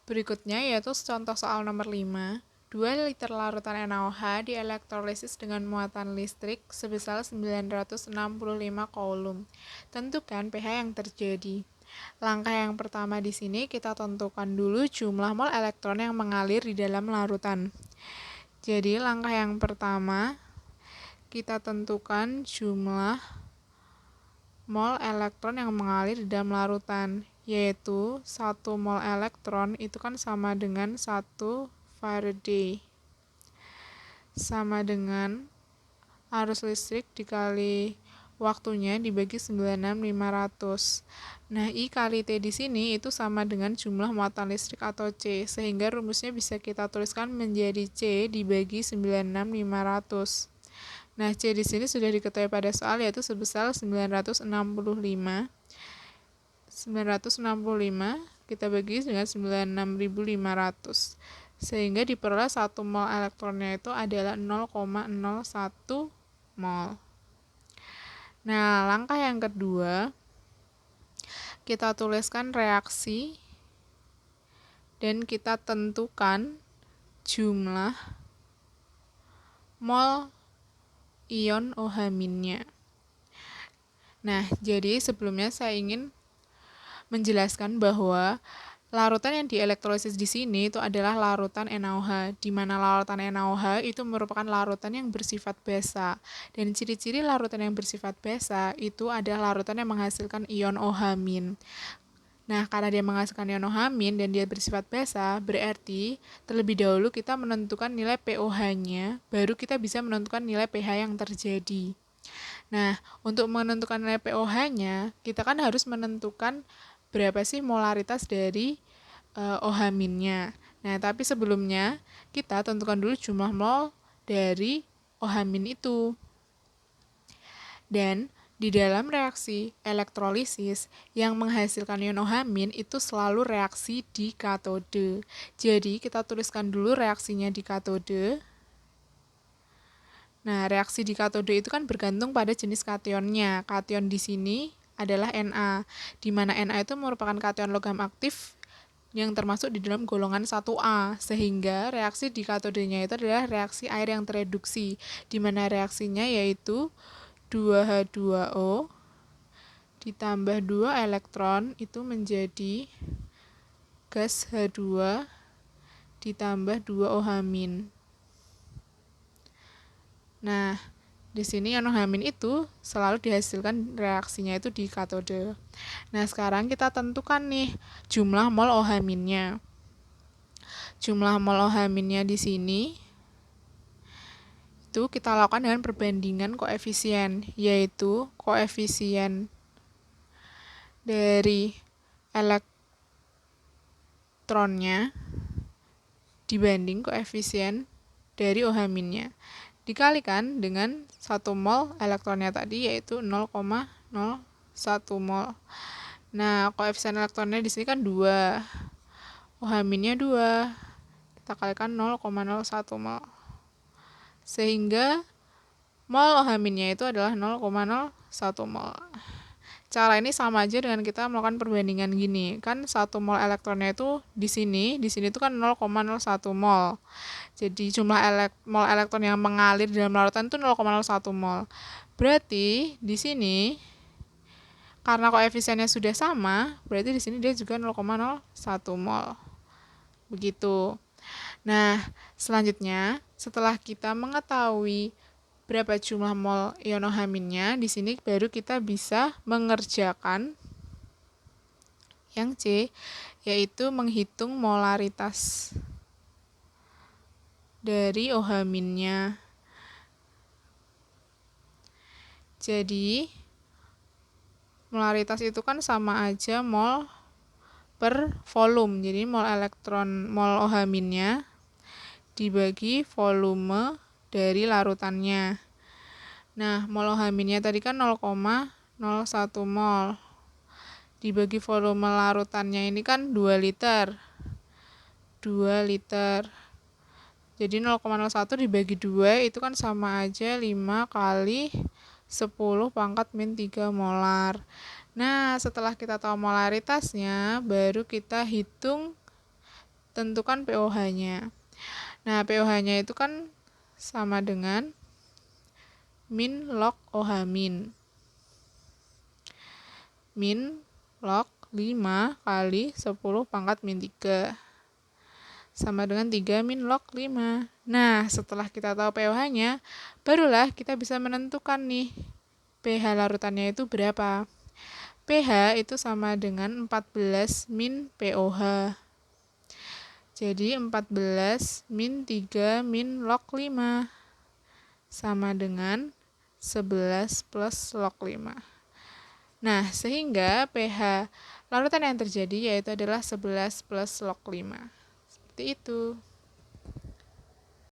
Berikutnya yaitu contoh soal nomor 5. 2 liter larutan NaOH dielektrolisis dengan muatan listrik sebesar 965 coulomb. Tentukan pH yang terjadi. Langkah yang pertama di sini kita tentukan dulu jumlah mol elektron yang mengalir di dalam larutan. Jadi langkah yang pertama kita tentukan jumlah mol elektron yang mengalir di dalam larutan, yaitu 1 mol elektron itu kan sama dengan 1 Faraday, sama dengan arus listrik dikali waktunya dibagi 96.500. Nah, I kali T di sini itu sama dengan jumlah muatan listrik atau C, sehingga rumusnya bisa kita tuliskan menjadi C dibagi 96.500. Nah, C di sini sudah diketahui pada soal yaitu sebesar 965 kita bagi dengan 96.500, sehingga diperoleh 1 mol elektronnya itu adalah 0,01 mol. Nah, langkah yang kedua kita tuliskan reaksi dan kita tentukan jumlah mol ion OH-nya. Nah, jadi sebelumnya saya ingin menjelaskan bahwa larutan yang dielektrolisis di sini itu adalah larutan NaOH, di mana larutan NaOH itu merupakan larutan yang bersifat basa. Dan ciri-ciri larutan yang bersifat basa itu adalah larutan yang menghasilkan ion OH-. Nah, karena dia menghasilkan ion OH- dan dia bersifat basa, berarti terlebih dahulu kita menentukan nilai pOH-nya, baru kita bisa menentukan nilai pH yang terjadi. Nah, untuk menentukan nilai pOH-nya, kita kan harus menentukan berapa sih molaritas dari OH-nya. Nah, tapi sebelumnya kita tentukan dulu jumlah mol dari OH- itu. Dan di dalam reaksi elektrolisis yang menghasilkan ion OH- itu selalu reaksi di katode. Jadi, kita tuliskan dulu reaksinya di katode. Nah, reaksi di katode itu kan bergantung pada jenis kationnya. Kation di sini adalah Na, di mana Na itu merupakan kation logam aktif yang termasuk di dalam golongan 1A, sehingga reaksi di katodenya itu adalah reaksi air yang tereduksi, di mana reaksinya yaitu 2H2O ditambah 2 elektron itu menjadi gas H2 ditambah 2 OH-. Nah, di sini ion OH- itu selalu dihasilkan reaksinya itu di katode. Nah, sekarang kita tentukan nih jumlah mol OH-nya. Jumlah mol OH-nya di sini itu kita lakukan dengan perbandingan koefisien, yaitu koefisien dari elektronnya dibanding koefisien dari OH-nya. Dikalikan dengan 1 mol elektronnya tadi yaitu 0,01 mol. Nah, koefisien elektronnya di sini kan 2. OH-nya 2. Kita kalikan 0,01 mol. Sehingga mol OH-nya itu adalah 0,01 mol. Cara ini sama aja dengan kita melakukan perbandingan gini. Kan 1 mol elektronnya itu di sini itu kan 0,01 mol. Jadi jumlah mol elektron yang mengalir dalam larutan itu 0,01 mol. Berarti di sini karena koefisiennya sudah sama, berarti di sini dia juga 0,01 mol. Begitu. Nah, selanjutnya setelah kita mengetahui berapa jumlah mol ion OH-nya, di sini baru kita bisa mengerjakan yang C, yaitu menghitung molaritas dari OH-nya. Jadi, molaritas itu kan sama aja mol per volume. Jadi, mol OH-nya dibagi volume dari larutannya. Nah, mol OH-nya tadi kan 0,01 mol. Dibagi volume larutannya ini kan 2 liter. 2 liter. Jadi 0,01 dibagi 2 itu kan sama aja 5 kali 10 pangkat min 3 molar. Nah, setelah kita tahu molaritasnya, baru kita hitung tentukan pOH-nya. Nah, pOH-nya itu kan sama dengan min log OH min. Min log 5 kali 10 pangkat min 3. Sama dengan 3 min log 5. Nah, setelah kita tahu pOH-nya, barulah kita bisa menentukan nih pH larutannya itu berapa. pH itu sama dengan 14 min pOH. Jadi 14 min 3 min log 5 sama dengan 11 plus log 5. Nah, sehingga pH larutan yang terjadi yaitu adalah 11 plus log 5. Seperti itu.